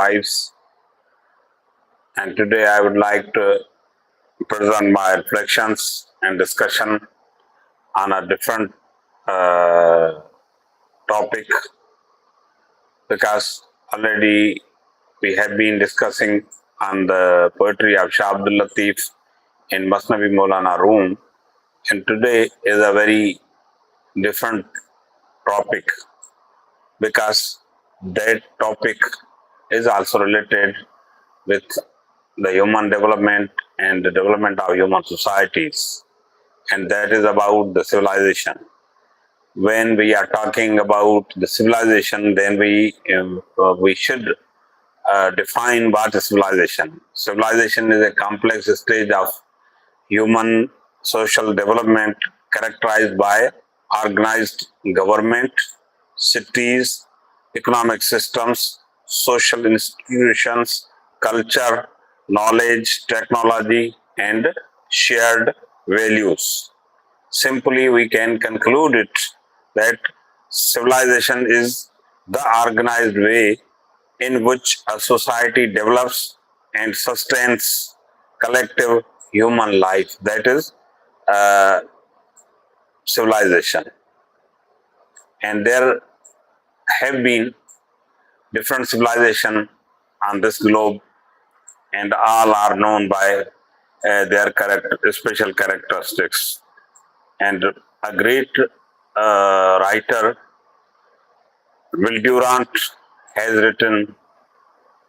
lives, and today I would like to present my reflections and discussion on a different uh, topic, because already we have been discussing on the poetry of Shah Abdul Latif in Masnavi Maulana room, and today is a very different topic because that topic is also related with the human development and the development of human societies, and that is about the civilization. When we are talking about the civilization, then we should define what is civilization. Civilization is a complex stage of human social development characterized by organized government, cities, economic systems, social institutions, culture, knowledge, technology, and shared values. Simply, we can conclude it that civilization is the organized way in which a society develops and sustains collective human life. That is uh, civilization. And there have been different civilizations on this globe, and all are known by their special characteristics. And a great writer, Will Durant, has written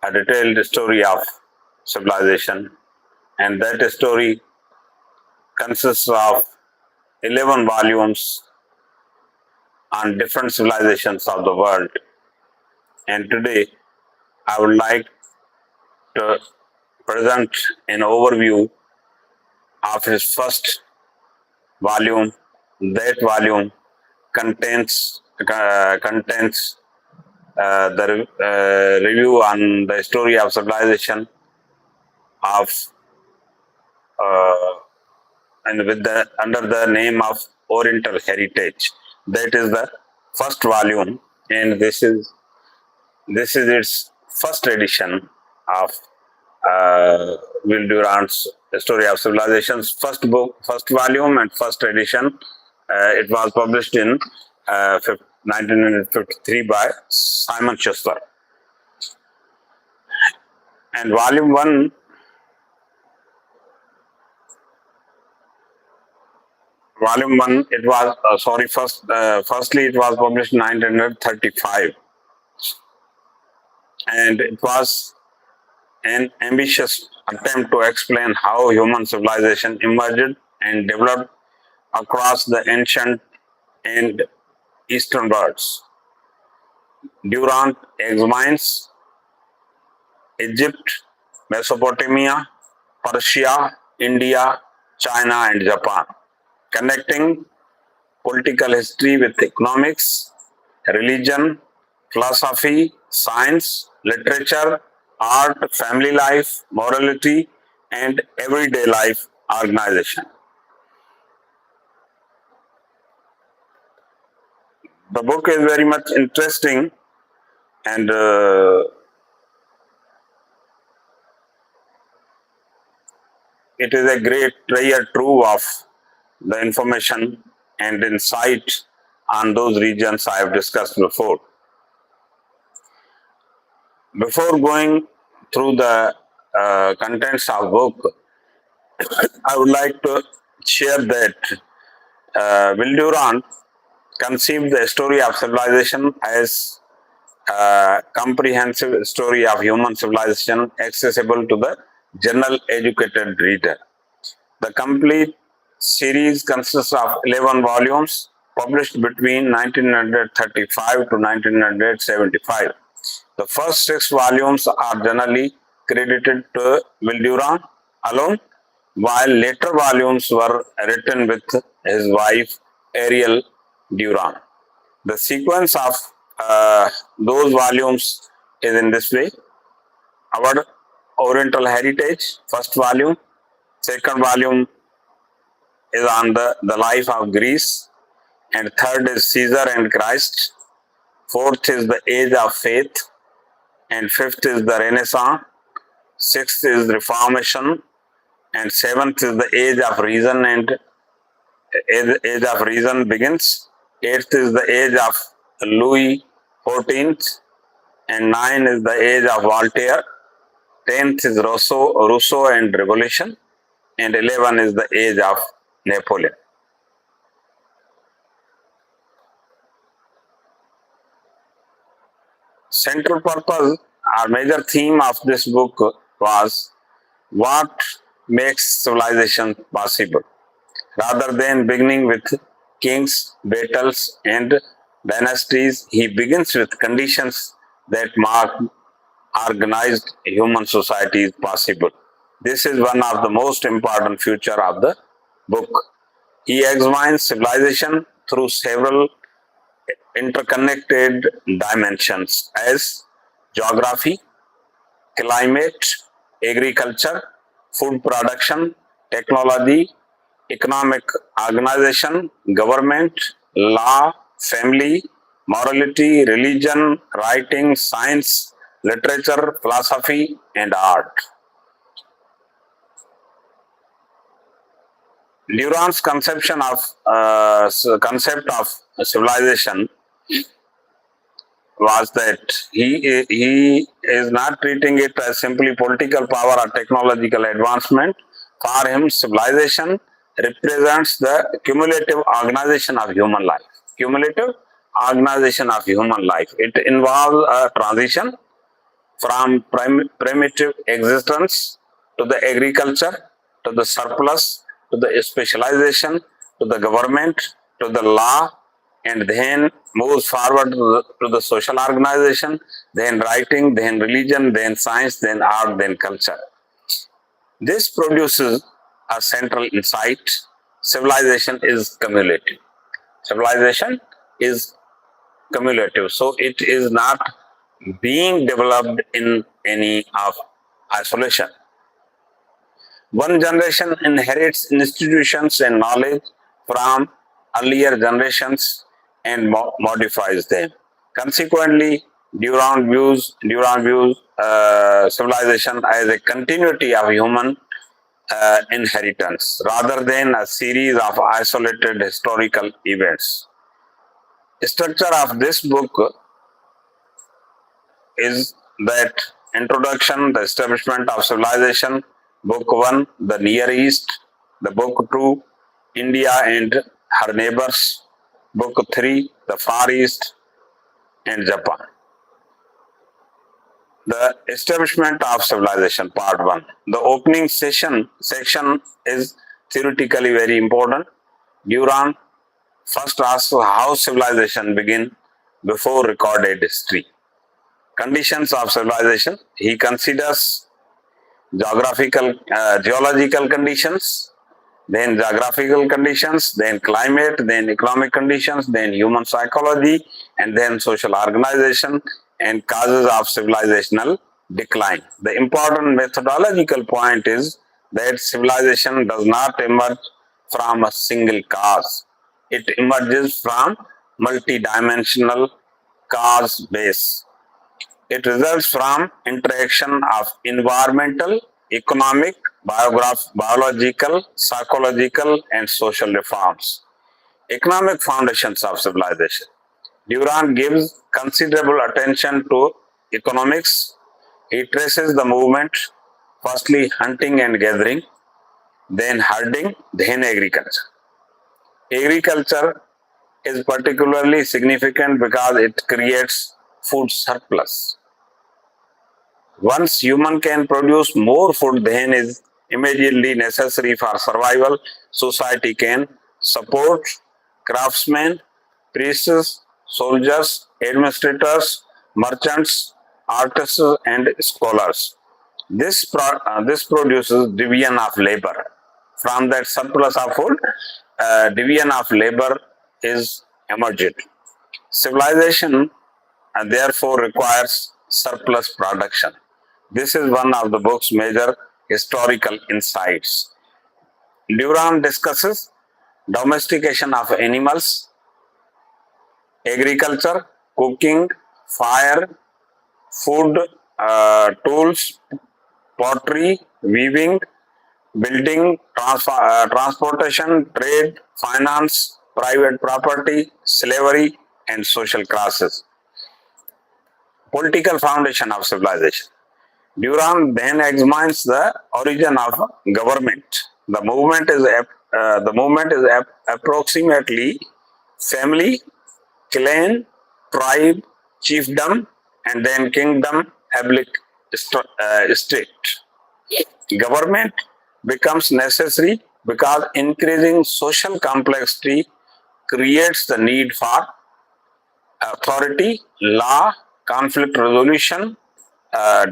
a detailed story of civilization, and that story consists of 11 volumes on different civilizations of the world. And today, I would like to present an overview of his first volume. That volume contains the review on the story of civilization of uh, and with the under the name of Oriental Heritage. That is the first volume, and this is its first edition of Will Durant's Story of Civilizations, first book, first volume, and first edition. It was published in 1953 by Simon Schuster. And volume one, it was firstly it was published in 1935, and it was an ambitious attempt to explain how human civilization emerged and developed across the ancient and eastern worlds. Durant examines Egypt, Mesopotamia, Persia, India, China, and Japan, connecting political history with economics, religion, philosophy, science, literature, art, family life, morality, and everyday life organization. The book is very much interesting, and it is a great treasure trove of the information and insight on those regions I have discussed before. Before going through the contents of book, I would like to share that Will Durant conceived the story of civilization as a comprehensive story of human civilization accessible to the general educated reader. The complete series consists of 11 volumes published between 1935 to 1975. The first 6 volumes are generally credited to Will Durant alone, while later volumes were written with his wife Ariel Durant. The sequence of those volumes is in this way: our Oriental Heritage, first volume; second volume is on the life of Greece, and third is Caesar and Christ; fourth is the Age of Faith; and fifth is the Renaissance, sixth is Reformation, and seventh is the age of reason and age of reason begins. Eighth is the age of Louis XIV, and nine is the age of Voltaire. 10th is Rousseau and Revolution, and 11 is the age of Napoleon. Central purpose or major theme of this book was what makes civilization possible. Rather than beginning with kings, battles, and dynasties, he begins with conditions that mark organized human societies possible. This is one of the most important features of the book. He examines civilization through several interconnected dimensions as geography, climate, agriculture, food production, technology, economic organization, government, law, family, morality, religion, writing, science, literature, philosophy, and art. Durand's concept of civilization was that he is not treating it as simply political power or technological advancement. For him, civilization represents the cumulative organization of human life. Cumulative organization of human life. It involves a transition from primitive existence to the agriculture, to the surplus, to the specialization, to the government, to the law, and then moves forward to the social organization, then writing, then religion, then science, then art, then culture. This produces a central insight. Civilization is cumulative. Civilization is cumulative. So it is not being developed in any of isolation. One generation inherits institutions and knowledge from earlier generations and modifies them. Consequently, Durand views civilization as a continuity of human inheritance rather than a series of isolated historical events. The structure of this book is that introduction, the establishment of civilization, book 1, the Near East, the book 2, India and her neighbors, book 3, the Far East and Japan. The establishment of civilization, part 1. The opening section is theoretically very important. Durand first asks how civilization began before recorded history. Conditions of civilization. He considers geological conditions, then geographical conditions, then climate, then economic conditions, then human psychology, and then social organization and causes of civilizational decline. The important methodological point is that civilization does not emerge from a single cause. It emerges from multidimensional cause base. It results from interaction of environmental, economic, biological, psychological, and social reforms. Economic foundations of civilization. Durand gives considerable attention to economics. He traces the movement, firstly hunting and gathering, then herding, then agriculture. Agriculture is particularly significant because it creates food surplus. Once human can produce more food than is immediately necessary for survival, society can support craftsmen, priests, soldiers, administrators, merchants, artists, and scholars. This produces division of labor. From that surplus of food, division of labor is emerged. Civilization therefore requires surplus production. This is one of the book's major historical insights. Durand discusses domestication of animals, agriculture, cooking, fire, food, tools, pottery, weaving, building, transportation, trade, finance, private property, slavery, and social classes. Political foundation of civilization. Durand then examines the origin of government. The movement is approximately family, clan, tribe, chiefdom, and then kingdom, state. Government becomes necessary because increasing social complexity creates the need for authority, law, conflict resolution,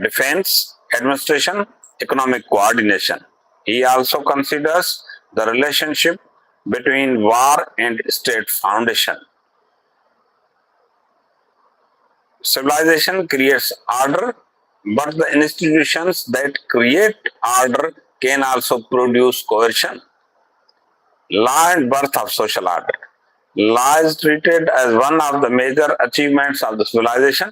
defense, administration, economic coordination. He also considers the relationship between war and state foundation. Civilization creates order, but the institutions that create order can also produce coercion. Law and birth of social order. Law is treated as one of the major achievements of the civilization.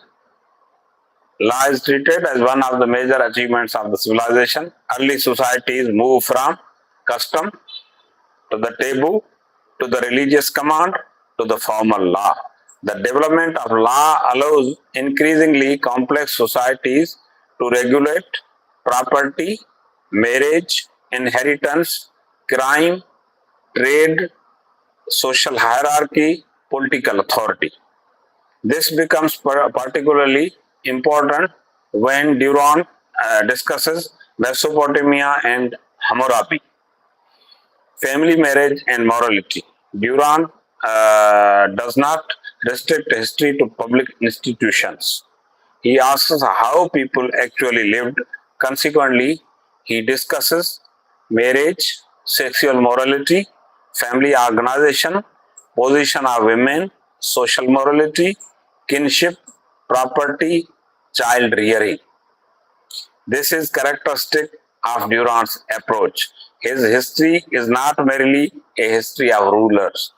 Law is treated as one of the major achievements of the civilization. Early societies move from custom to the taboo to the religious command to the formal law. The development of law allows increasingly complex societies to regulate property, marriage, inheritance, crime, trade, social hierarchy, political authority. This becomes particularly important when Durand discusses Mesopotamia and Hammurabi. Family, marriage, and morality. Durand does not restrict history to public institutions. He asks how people actually lived. Consequently, he discusses marriage, sexual morality, family organization, position of women, social morality, kinship, property, child rearing. This is characteristic of Durand's approach. His history is not merely a history of rulers.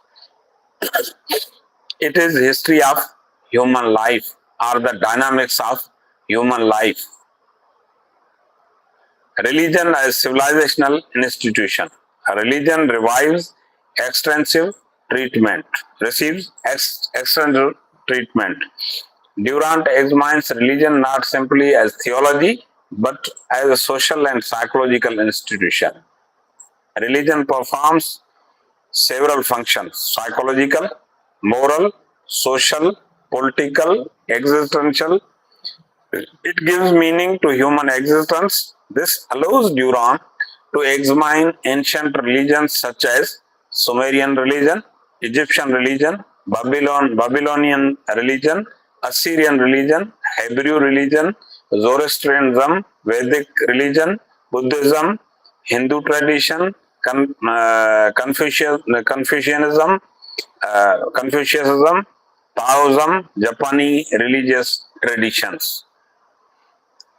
It is history of human life or the dynamics of human life. Religion as civilizational institution. A religion receives extensive treatment. Durand examines religion not simply as theology, but as a social and psychological institution. Religion performs several functions: psychological, moral, social, political, existential. It gives meaning to human existence. This allows Durand to examine ancient religions such as Sumerian religion, Egyptian religion, Babylonian religion, Assyrian religion, Hebrew religion, Zoroastrianism, Vedic religion, Buddhism, Hindu tradition, Confucianism, Taoism, Japanese religious traditions.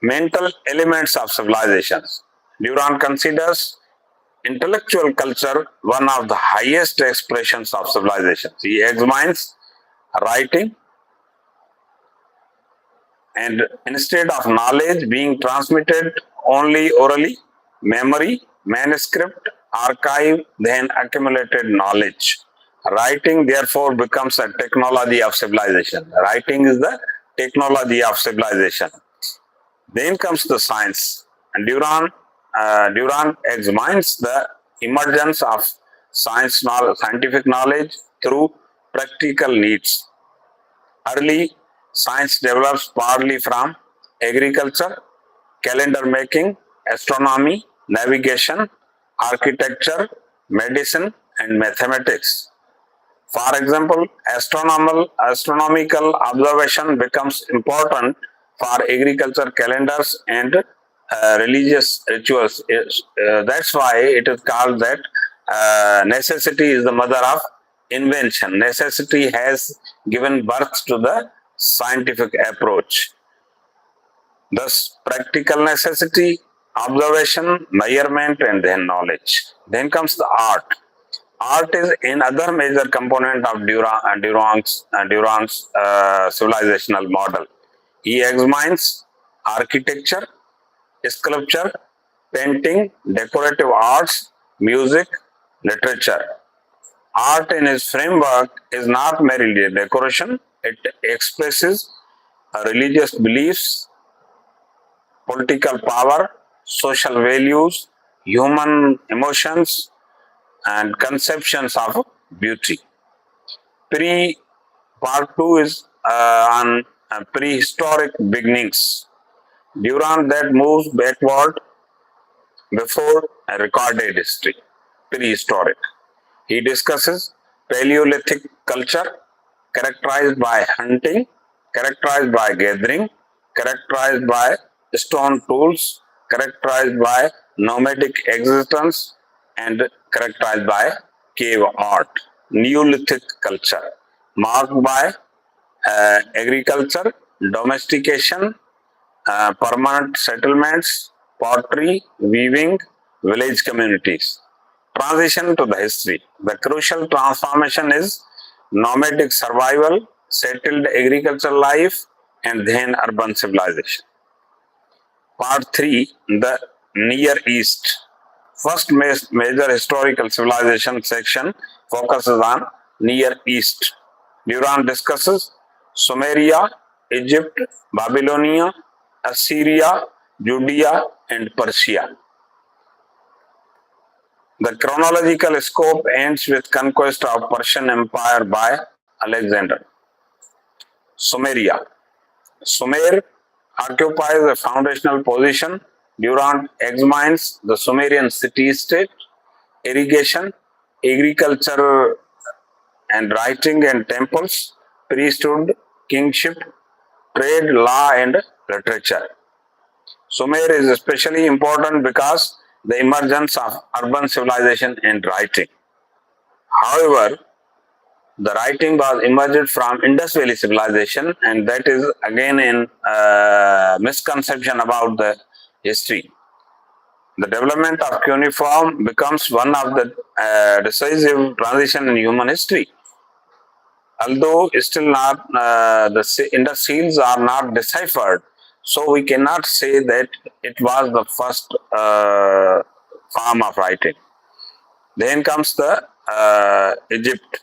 Mental elements of civilizations. Durand considers intellectual culture one of the highest expressions of civilizations. He examines writing, and instead of knowledge being transmitted only orally, memory, manuscript, archive, then accumulated knowledge. Writing therefore becomes a technology of civilization. Writing is the technology of civilization. Then comes the science. And Durand examines the emergence of scientific knowledge through practical needs. Early science develops partly from agriculture, calendar making, astronomy, navigation, architecture, medicine, and mathematics. For example, astronomical observation becomes important for agriculture calendars and religious rituals. That's why it is called that necessity is the mother of invention. Necessity has given birth to the scientific approach. Thus, practical necessity, observation, measurement, and then knowledge. Then comes the art. Art is another major component of Durand's civilizational model. He examines architecture, sculpture, painting, decorative arts, music, literature. Art in its framework is not merely a decoration, it expresses religious beliefs, political power, social values, human emotions, and conceptions of beauty. Pre Part 2 is on prehistoric beginnings. Durant that moves backward before a recorded history, prehistoric. He discusses Paleolithic culture characterized by hunting, characterized by gathering, characterized by stone tools, characterized by nomadic existence, and characterized by cave art. Neolithic culture marked by agriculture, domestication, permanent settlements, pottery, weaving, village communities. Transition to the history. The crucial transformation is nomadic survival, settled agricultural life, and then urban civilization. Part 3, the Near East. First major historical civilization section focuses on Near East. Durant discusses Sumeria, Egypt, Babylonia, Assyria, Judea, and Persia. The chronological scope ends with conquest of Persian Empire by Alexander. Sumeria. Sumer occupies a foundational position. Durant examines the Sumerian city-state, irrigation, agriculture and writing and temples, priesthood, kingship, trade, law, and literature. Sumer is especially important because the emergence of urban civilization and writing. However, the writing was emerged from Indus Valley civilization, and that is again a misconception about the history. The development of cuneiform becomes one of the decisive transition in human history. Although still not the Indus seals are not deciphered, so we cannot say that it was the first form of writing. Then comes the Egypt.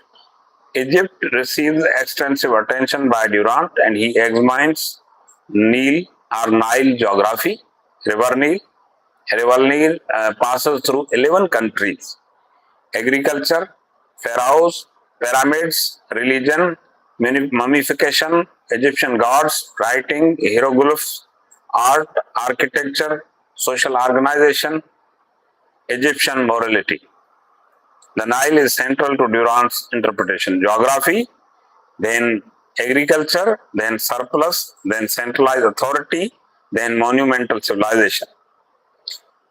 Egypt receives extensive attention by Durant, and he examines Nile geography. River Nile. River Nile passes through 11 countries. Agriculture, pharaohs, pyramids, religion, mummification, Egyptian gods, writing, hieroglyphs, art, architecture, social organization, Egyptian morality. The Nile is central to Durant's interpretation. Geography, then agriculture, then surplus, then centralized authority, then monumental civilization.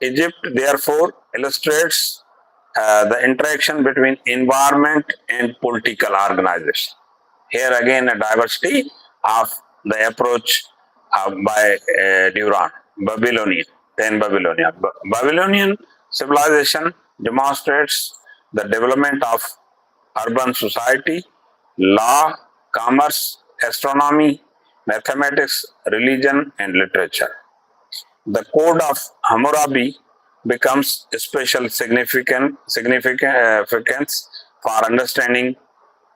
Egypt, therefore, illustrates the interaction between environment and political organization. Here again, a diversity of the approach by Durant. Babylonian civilization demonstrates the development of urban society, law, commerce, astronomy, mathematics, religion, and literature. The Code of Hammurabi becomes special significance for understanding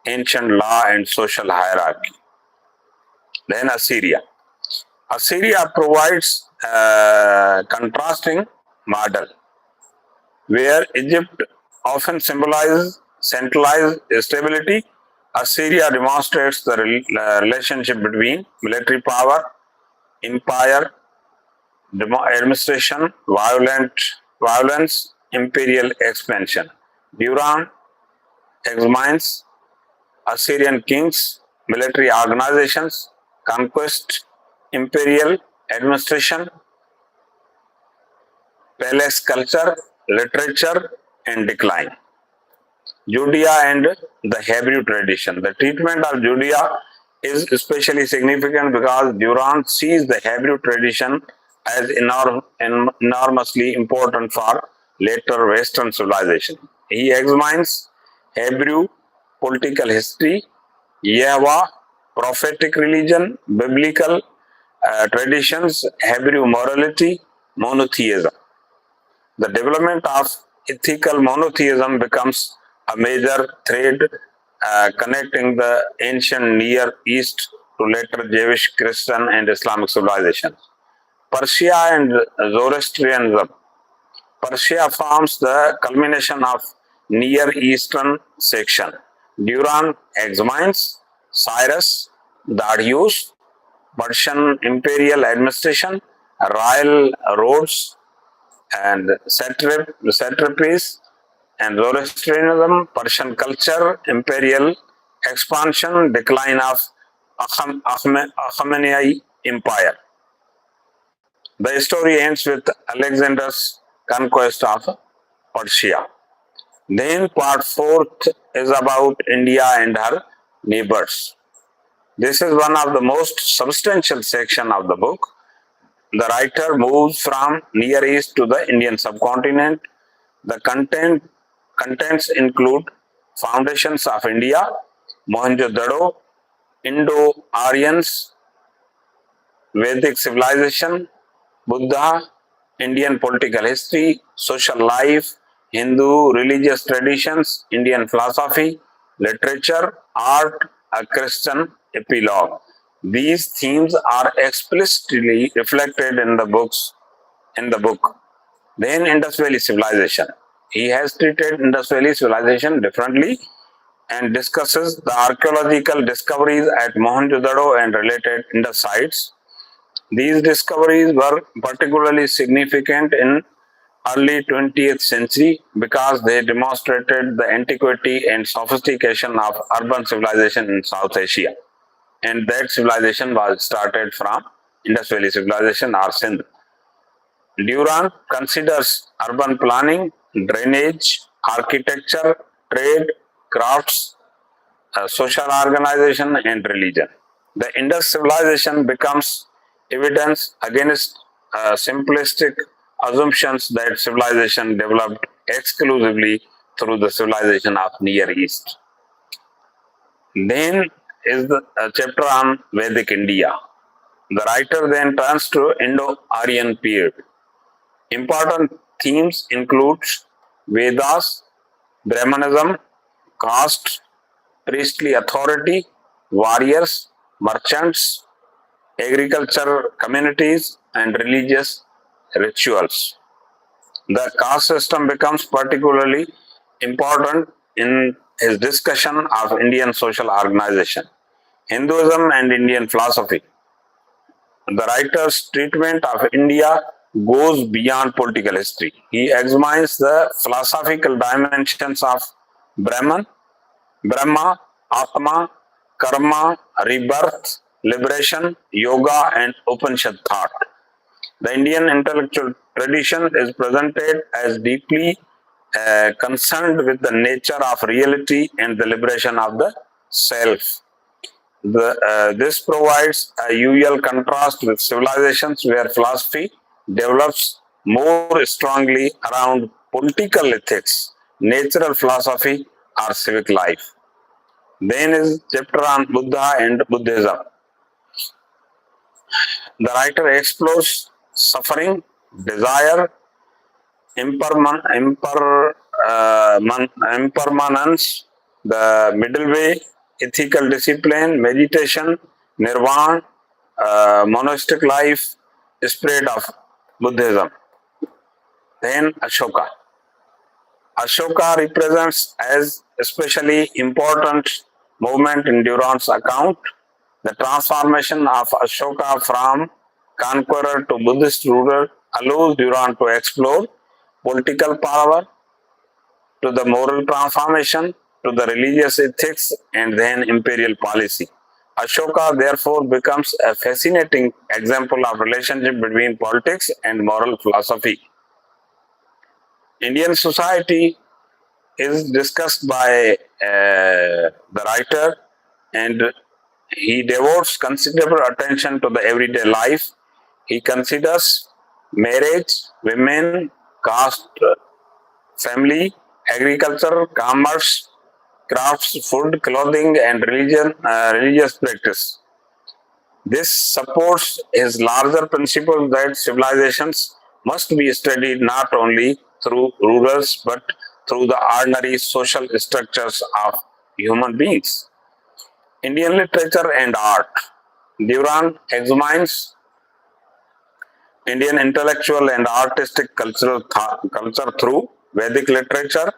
ancient law and social hierarchy. Then Assyria. Assyria provides a contrasting model where Egypt often symbolizes centralized stability. Assyria demonstrates the relationship between military power, empire, administration, violence, imperial expansion. Durant examines Assyrian kings, military organizations, conquest, imperial administration, palace culture, literature, and decline. Judea and the Hebrew tradition. The treatment of Judea is especially significant because Durant sees the Hebrew tradition as enormously important for later Western civilization. He examines Hebrew political history, Yahweh, prophetic religion, biblical traditions, Hebrew morality, monotheism. The development of ethical monotheism becomes a major thread connecting the ancient Near East to later Jewish, Christian, and Islamic civilizations. Persia and Zoroastrianism. Persia forms the culmination of Near Eastern section. Duran examines Cyrus, Darius, Persian imperial administration, royal roads, and satrapies, and Zoroastrianism, Persian culture, imperial expansion, decline of Achaemenid Empire. The story ends with Alexander's conquest of Persia. Then part fourth is about India and her neighbors. This is one of the most substantial section of the book. The writer moves from Near East to the Indian subcontinent. The contents include foundations of India, Mohenjo-daro, Indo-Aryans, Vedic civilization, Buddha, Indian political history, social life, Hindu religious traditions, Indian philosophy, literature, art, a Christian epilogue. These themes are explicitly reflected in the book. Then Indus Valley civilization. He has treated Indus Valley civilization differently and discusses the archaeological discoveries at Mohenjo-daro and related Indus sites. These discoveries were particularly significant in early 20th century because they demonstrated the antiquity and sophistication of urban civilization in South Asia. And that civilization was started from Indus Valley civilization or Sindh. Durant considers urban planning, drainage, architecture, trade, crafts, social organization, and religion. The Indus civilization becomes evidence against simplistic assumptions that civilization developed exclusively through the civilization of Near East. Then is the chapter on Vedic India. The writer then turns to Indo-Aryan period. Important themes include Vedas, Brahmanism, caste, priestly authority, warriors, merchants, agriculture communities, and religious rituals. The caste system becomes particularly important in his discussion of Indian social organization, Hinduism, and Indian philosophy. The writer's treatment of India goes beyond political history. He examines the philosophical dimensions of Brahman, Brahma, Atma, Karma, rebirth, liberation, yoga, and Upanishad thought. The Indian intellectual tradition is presented as deeply concerned with the nature of reality and the liberation of the self. This provides a usual contrast with civilizations where philosophy develops more strongly around political ethics, natural philosophy, or civic life. Then is chapter on Buddha and Buddhism. The writer explores suffering, desire, impermanence, the middle way, ethical discipline, meditation, nirvana, monastic life, spirit of Buddhism. Then Ashoka. Ashoka represents as especially important movement in Durant's account. The transformation of Ashoka from conqueror to Buddhist ruler allows Durant to explore political power, to the moral transformation, to the religious ethics, and then imperial policy. Ashoka therefore becomes a fascinating example of relationship between politics and moral philosophy. Indian society is discussed by the writer, and he devotes considerable attention to the everyday life. He considers marriage, women, caste, family, agriculture, commerce, crafts, food, clothing, and religious practice. This supports his larger principle that civilizations must be studied not only through rulers but through the ordinary social structures of human beings. Indian literature and art. Durand examines Indian intellectual and artistic culture through Vedic literature,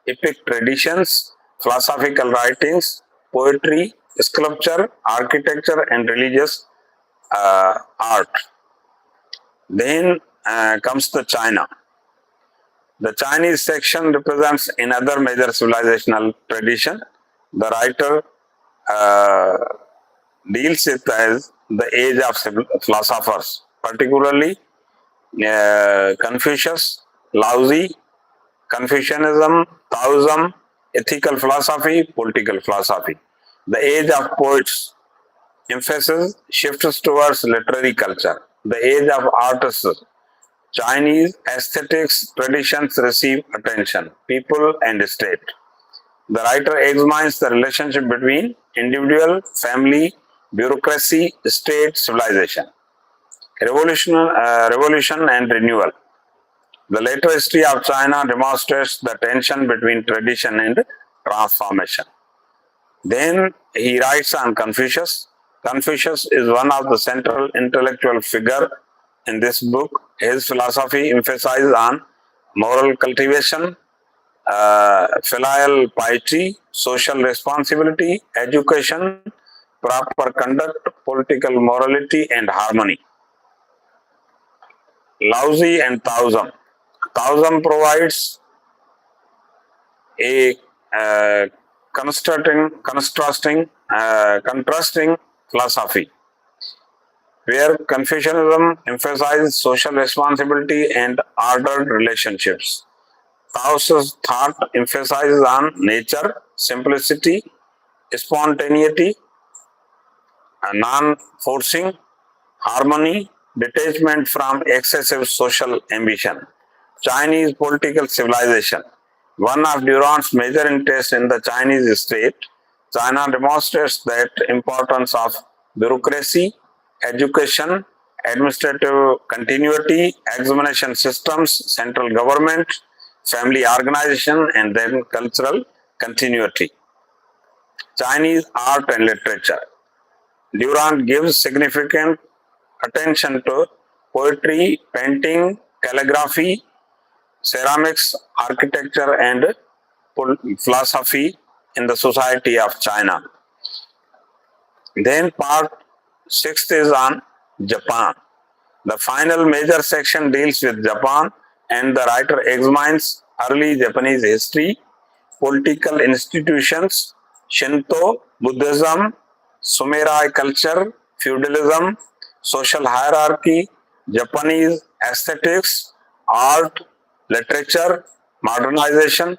epic traditions, philosophical writings, poetry, sculpture, architecture, and religious art. Then comes the China. The Chinese section represents another major civilizational tradition. The writer uh, deals it as the age of philosophers, particularly Confucius, Laozi, Confucianism, Taoism, ethical philosophy, political philosophy. The age of poets, emphasis shifts towards literary culture. The age of artists, Chinese aesthetics traditions receive attention, people and state. The writer examines the relationship between individual, family, bureaucracy, state, civilization. Revolution and renewal. The later history of China demonstrates the tension between tradition and transformation. Then he writes on Confucius. Confucius is one of the central intellectual figure in this book. His philosophy emphasizes on moral cultivation, filial piety, social responsibility, education, proper conduct, political morality, and harmony. Laozi and Taoism. Taoism provides a uh, contrasting philosophy, where Confucianism emphasizes social responsibility and ordered relationships. Taoist thought emphasizes on nature, simplicity, spontaneity, non-forcing, harmony, detachment from excessive social ambition. Chinese political civilization. One of Durand's major interests in the Chinese state, China demonstrates that importance of bureaucracy, education, administrative continuity, examination systems, central government, family organization, and then cultural continuity. Chinese art and literature. Durand gives significant attention to poetry, painting, calligraphy, ceramics, architecture, and philosophy in the society of China. Then part 6 is on Japan. The final major section deals with Japan, and the writer examines early Japanese history, political institutions, Shinto, Buddhism, samurai culture, feudalism, social hierarchy, Japanese aesthetics, art, literature, modernization,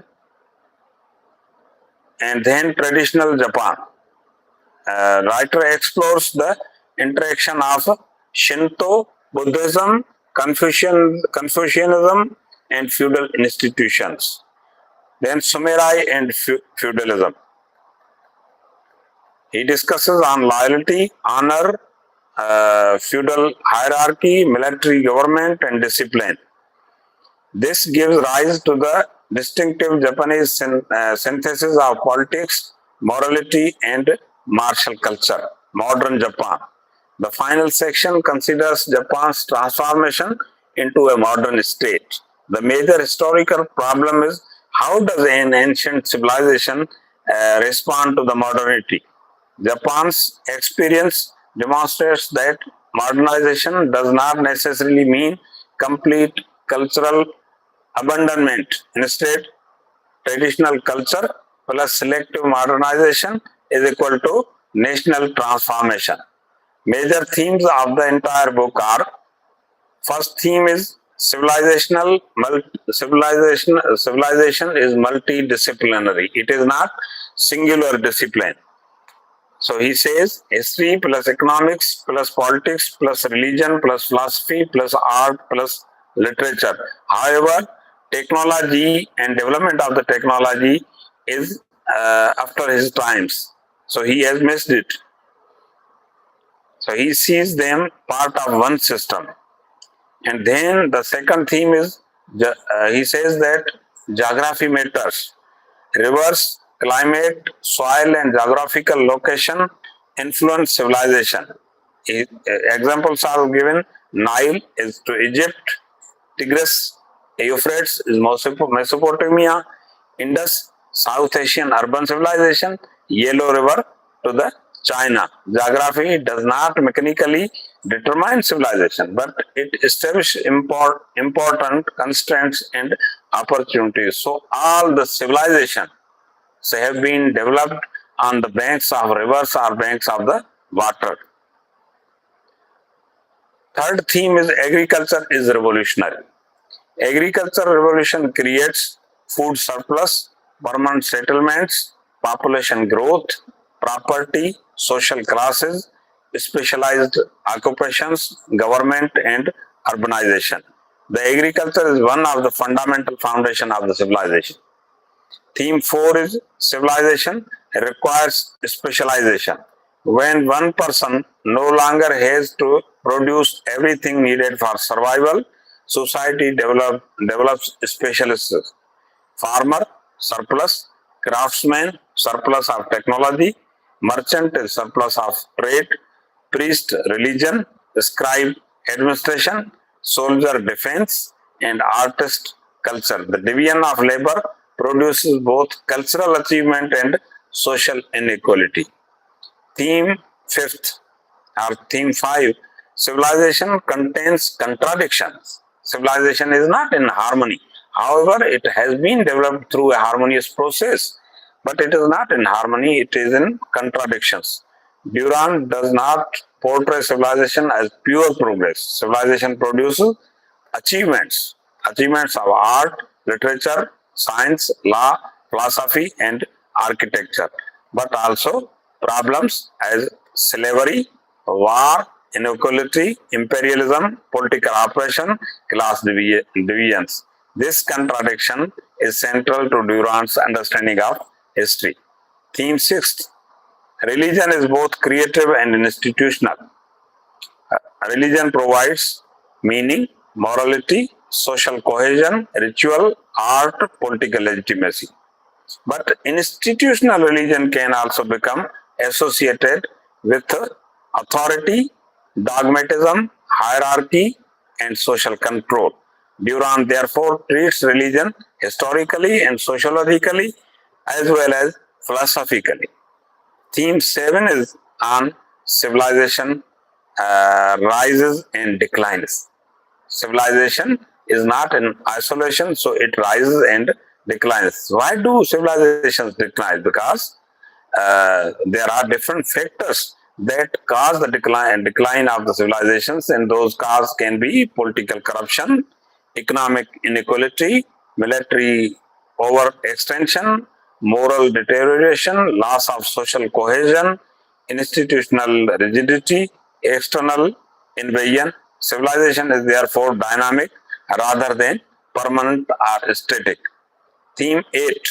and then traditional Japan. Writer explores the interaction of Shinto, Buddhism, Confucianism, and feudal institutions. Then samurai and feudalism. He discusses on loyalty, honor, feudal hierarchy, military government, and discipline. This gives rise to the distinctive Japanese synthesis of politics, morality, and martial culture, modern Japan. The final section considers Japan's transformation into a modern state. The major historical problem is how does an ancient civilization respond to the modernity? Japan's experience demonstrates that modernization does not necessarily mean complete cultural abandonment. Instead, traditional culture plus selective modernization is equal to national transformation. Major themes of the entire book are: first theme is civilization is multidisciplinary. It is not singular discipline. So he says history plus economics plus politics plus religion plus philosophy plus art plus literature. However, technology and development of the technology is after his times. So he has missed it. So he sees them part of one system. And then the second theme is he says that geography matters. Rivers, climate, soil, and geographical location influence civilization. Examples are given. Nile is to Egypt, Tigris, Euphrates is Mesopotamia, Indus, South Asian urban civilization, Yellow River to the China. Geography does not mechanically determine civilization, but it establishes important constraints and opportunities. So all the civilizations have been developed on the banks of rivers or banks of the water. Third theme is agriculture is revolutionary. Agricultural revolution creates food surplus, permanent settlements, population growth, property, social classes, specialized occupations, government, and urbanization. The agriculture is one of the fundamental foundation of the civilization. Theme 4 is civilization requires specialization. When one person no longer has to produce everything needed for survival, society develops specialists. Farmer, surplus, craftsman, surplus of technology, merchant is surplus of trade, priest, religion, scribe, administration, soldier, defense, and artist, culture. The division of labor produces both cultural achievement and social inequality. Theme 5th or theme 5, civilization contains contradictions. Civilization is not in harmony. However, it has been developed through a harmonious process, but it is not in harmony, it is in contradictions. Durand does not portray civilization as pure progress. Civilization produces achievements of art, literature, science, law, philosophy, and architecture, but also problems as slavery, war, inequality, imperialism, political oppression, class divisions. This contradiction is central to Durand's understanding of history. Theme 6. Religion is both creative and institutional. Religion provides meaning, morality, social cohesion, ritual, art, political legitimacy. But institutional religion can also become associated with authority, dogmatism, hierarchy, and social control. Durand therefore treats religion historically and sociologically as well as philosophically. Theme 7 is on civilization rises and declines. Civilization is not in isolation, so it rises and declines. Why do civilizations decline? Because there are different factors that cause the decline of the civilizations, and those causes can be political corruption, economic inequality, military overextension, moral deterioration, loss of social cohesion, institutional rigidity, external invasion. Civilization is therefore dynamic rather than permanent or static. Theme 8,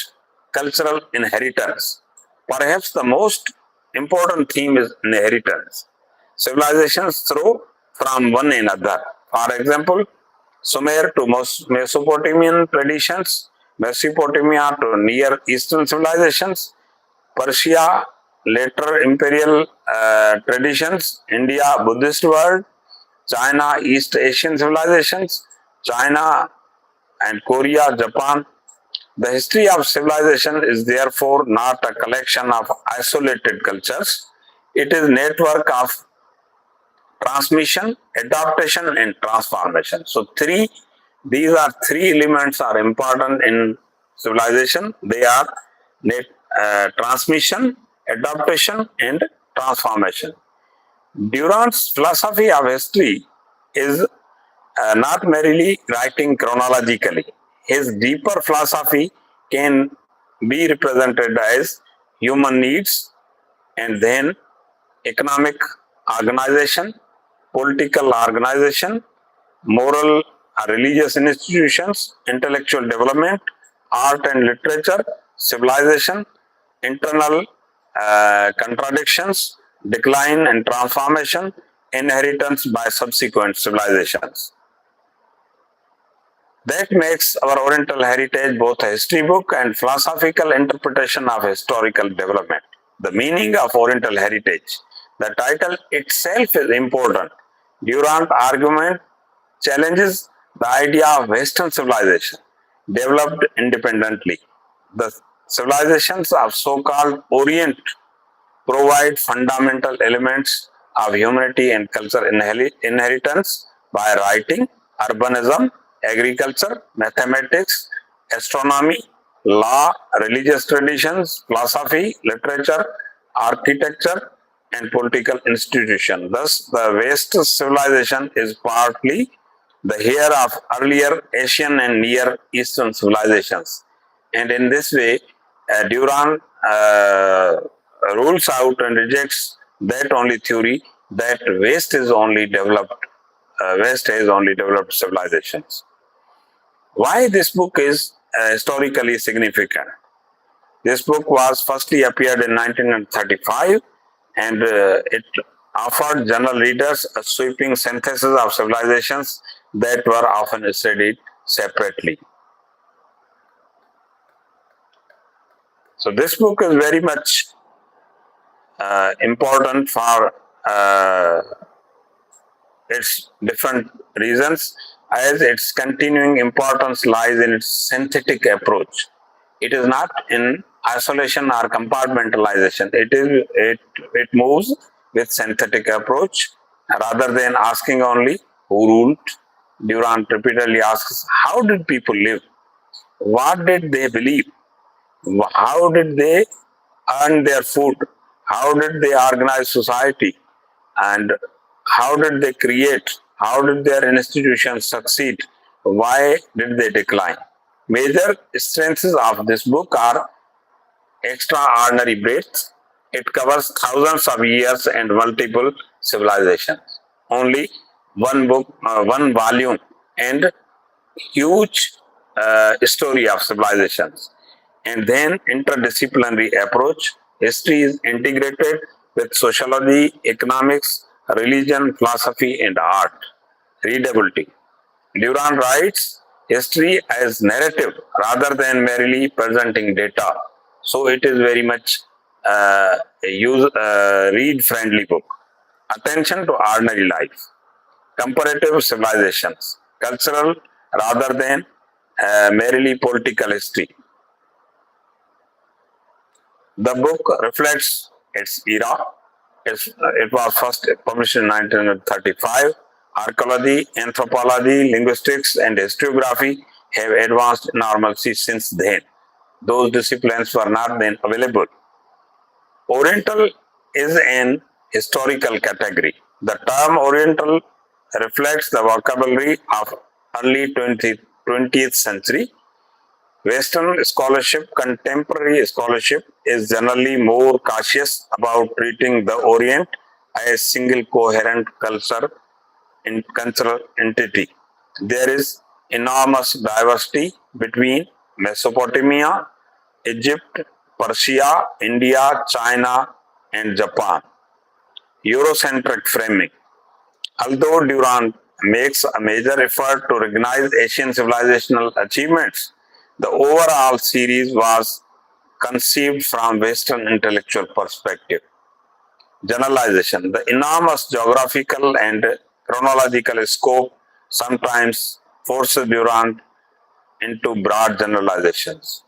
cultural inheritance. Perhaps the most important theme is inheritance. Civilizations throw from one another. For example, Sumer to Mesopotamian traditions, Mesopotamia to Near Eastern civilizations, Persia, later imperial traditions, India, Buddhist world, China, East Asian civilizations, China and Korea, Japan. The history of civilization is therefore not a collection of isolated cultures. It is a network of transmission, adaptation, and transformation. So, these are three elements are important in civilization. They are transmission, adaptation, and transformation. Durand's philosophy of history is not merely writing chronologically. His deeper philosophy can be represented as human needs and then economic organization, political organization, moral religious institutions, intellectual development, art and literature, civilization, internal contradictions, decline and transformation, inheritance by subsequent civilizations. That makes our Oriental heritage both a history book and philosophical interpretation of historical development. The meaning of Oriental heritage. The title itself is important. Durant argument challenges the idea of Western civilization developed independently. The civilizations of so-called Orient provide fundamental elements of humanity and culture inheritance by writing, urbanism, agriculture, mathematics, astronomy, law, religious traditions, philosophy, literature, architecture, and political institution. Thus, the West civilization is partly the heir of earlier Asian and Near Eastern civilizations. And in this way, Duran rules out and rejects that only theory that West has only developed civilizations. Why this book is historically significant? This book was firstly appeared in 1935 and it offered general readers a sweeping synthesis of civilizations that were often studied separately. So this book is very much important for its different reasons, as its continuing importance lies in its synthetic approach. It is not in isolation or compartmentalization. It moves with synthetic approach rather than asking only who ruled. Durant repeatedly asks, how did people live? What did they believe? How did they earn their food? How did they organize society? And how did they create? How did their institutions succeed? Why did they decline? Major strengths of this book are extraordinary breadth. It covers thousands of years and multiple civilizations. Only one volume, and huge story of civilizations. And then interdisciplinary approach. History is integrated with sociology, economics, religion, philosophy, and art. Readability. Durant writes history as narrative rather than merely presenting data. So it is very much read-friendly book. Attention to ordinary life. Comparative civilizations. Cultural rather than merely political history. The book reflects its era. It was first published in 1935. Archaeology, anthropology, linguistics, and historiography have advanced enormously since then. Those disciplines were not then available. Oriental is an historical category. The term Oriental reflects the vocabulary of early 20th century. Western scholarship, contemporary scholarship, is generally more cautious about treating the Orient as a single coherent cultural entity. There is enormous diversity between Mesopotamia, Egypt, Persia, India, China, and Japan. Eurocentric framing. Although Durant makes a major effort to recognize Asian civilizational achievements, the overall series was conceived from Western intellectual perspective. Generalization. The enormous geographical and chronological scope sometimes forces Durant into broad generalizations.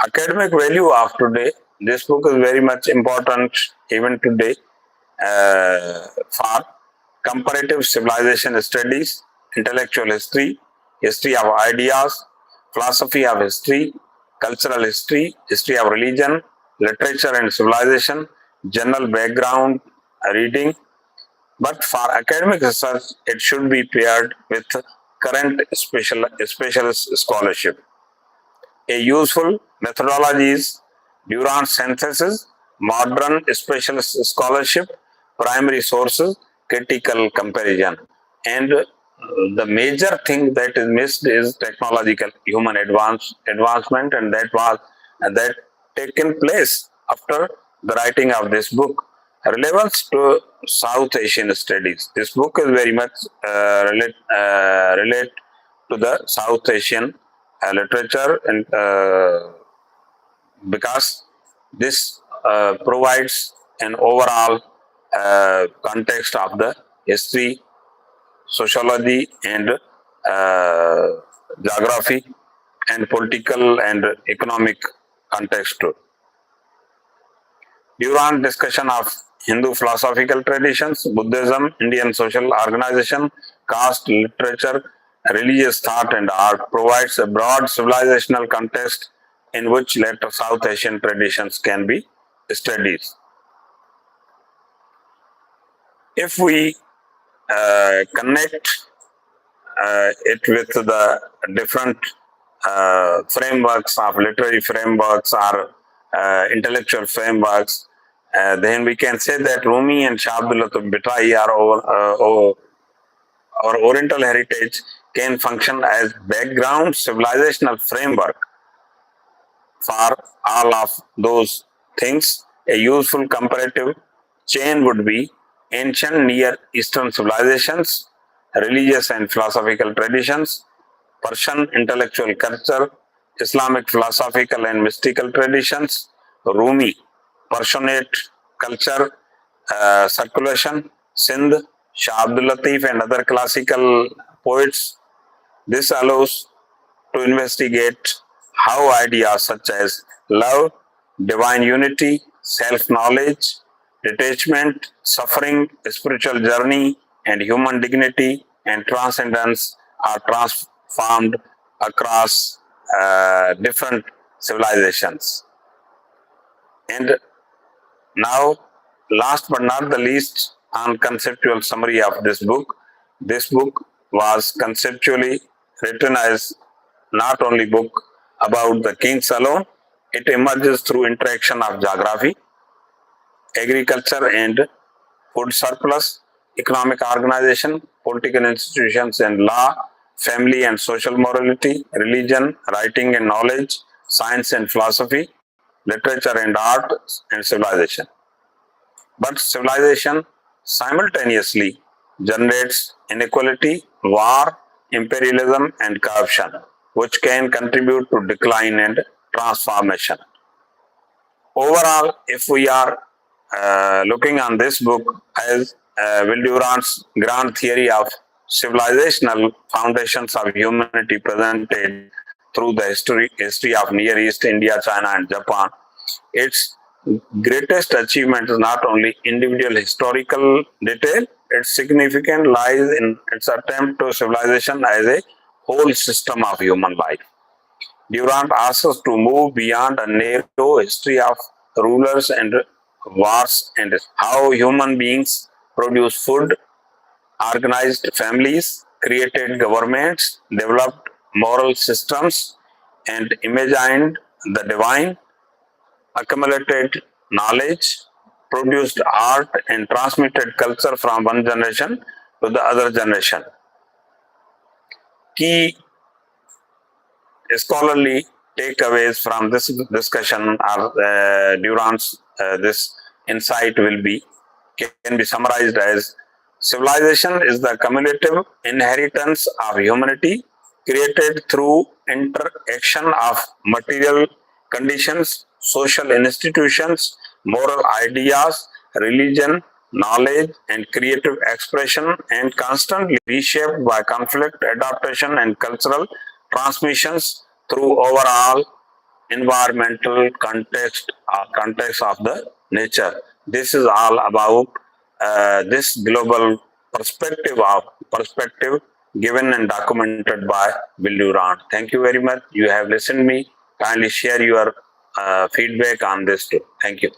Academic value of today. This book is very much important even today for comparative civilization studies, intellectual history, history of ideas, philosophy of history, cultural history, history of religion, literature and civilization, general background reading. But for academic research, it should be paired with current specialist scholarship. A useful methodology is Durant synthesis, modern specialist scholarship, primary sources, critical comparison. And the major thing that is missed is technological human advancement, and that taken place after the writing of this book? Relevance to South Asian studies. This book is very much relate to the South Asian literature, and because this provides an overall context of the history, sociology, and geography, and political and economic context too. Durant discussion of Hindu philosophical traditions, Buddhism, Indian social organization, caste, literature, religious thought, and art provides a broad civilizational context in which later South Asian traditions can be studied. If we connect it with the different frameworks of literary frameworks or intellectual frameworks, then we can say that Rumi and Shah Abdul Latif Bhittai our Oriental heritage can function as background civilizational framework for all of those things. A useful comparative chain would be ancient Near Eastern civilizations, religious and philosophical traditions, Persian intellectual culture, Islamic philosophical and mystical traditions, Rumi, Persianate culture, circulation, Sindh, Shah Abdul Latif, and other classical poets. This allows to investigate how ideas such as love, divine unity, self knowledge, detachment, suffering, spiritual journey, and human dignity and transcendence are transformed across different civilizations. And now, last but not the least, on conceptual summary of this book. This book was conceptually written as not only book about the kings alone, it emerges through interaction of geography, agriculture and food surplus, economic organization, political institutions and law, family and social morality, religion, writing and knowledge, science and philosophy, literature and art, and civilization. But civilization simultaneously generates inequality, war, imperialism, and corruption, which can contribute to decline and transformation. Overall, if we are looking on this book as Durant's grand theory of civilizational foundations of humanity presented through the history of Near East, India, China, and Japan, its greatest achievement is not only individual historical detail, its significance lies in its attempt to civilization as a whole system of human life. Durant asks us to move beyond a narrow history of rulers and wars and how human beings produce food, organized families, created governments, developed moral systems, and imagined the divine, accumulated knowledge, produced art, and transmitted culture from one generation to the other generation. Key scholarly takeaways from this discussion are Durant's this insight can be summarized as civilization is the cumulative inheritance of humanity created through interaction of material conditions, social institutions, moral ideas, religion, knowledge, and creative expression, and constantly reshaped by conflict, adaptation, and cultural transmissions through overall environmental context of the nature. This is all about this global perspective given and documented by Will Durant. Thank you very much. You have listened me. Kindly share your feedback on this too. Thank you.